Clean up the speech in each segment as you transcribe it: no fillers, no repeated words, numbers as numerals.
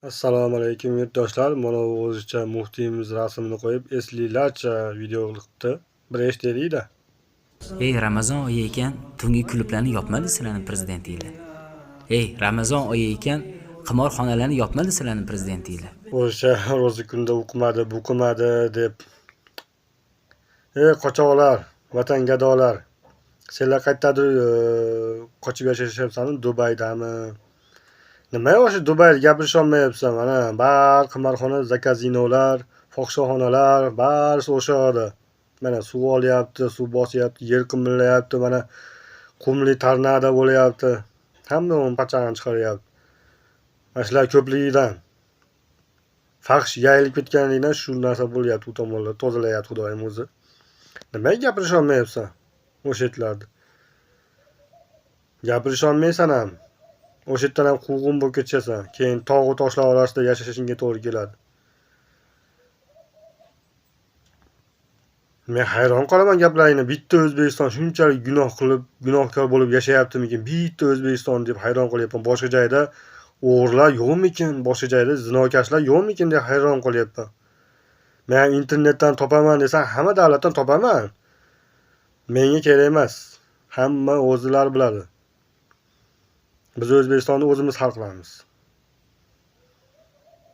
Assalomu alaykum yurtdoshlar. Mana o'zicha muftiyimiz rasmini qo'yib, eslilarcha video qilibdi. Bir eshitaylik-da. Ey Ramazon oyi ekan, tungi klublarni yopmadi sizlarning prezidentinglar. Ey Ramazon oyi ekan, qimorxonalarni yopmadi sizlarning prezidentinglar. O'zicha ro'za kunda o'qimadi, bu qilmadi deb. Ey qochoqlar, vatan gadolar. Senlar qayerdadir qochib yashashyapsanmi? Dubaydami? Nima o'sha Dubayda gapirishga olmayapsan? Mana bar qimorxona, zakazinolar, fohishaxonalar, barisi o'sha yerda. Mana suv olyapti, suv bosyapti, yer qimirlayapti, mana qumli tornado bo'layapti. Hamma uni pachag'ini chiqaryapti. Mana shular ko'pligidan fahsh yayilib ketganligidan shu narsa bo'lyapti. U tomonlar tozalayapti Xudoyim o'zi. Nimaga gapirisha olmayapsan o'sha yerlarda? Gapirisha olmaysan ham. O'sha yerdan ham quvg'in bo'lib ketishasan. Keyin tog'u toshlar orasida yashashingga to'g'ri keladi. Men hayron qolaman gaplaringni. Bitta O'zbekiston shunchalik gunoh qilib, gunohkor bo'lib yashayaptimikin? Bitta O'zbekiston deb hayron qolyapman. Boshqa joyda o'g'rilar yo'qmikin? Boshqa joyda zinokashlar yo'qmikin deb hayron qolyapman. Men internetdan topaman desam, hamma davlatdan topaman. Menga kerak emas. Hamma o'zlari biladi. Biz O'zbekistonni o'zimiz hal qilamiz.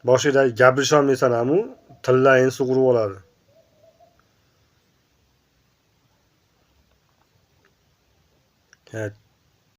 Boshida gapirisha olmaysan ham, tillaringni sug'urib oladi.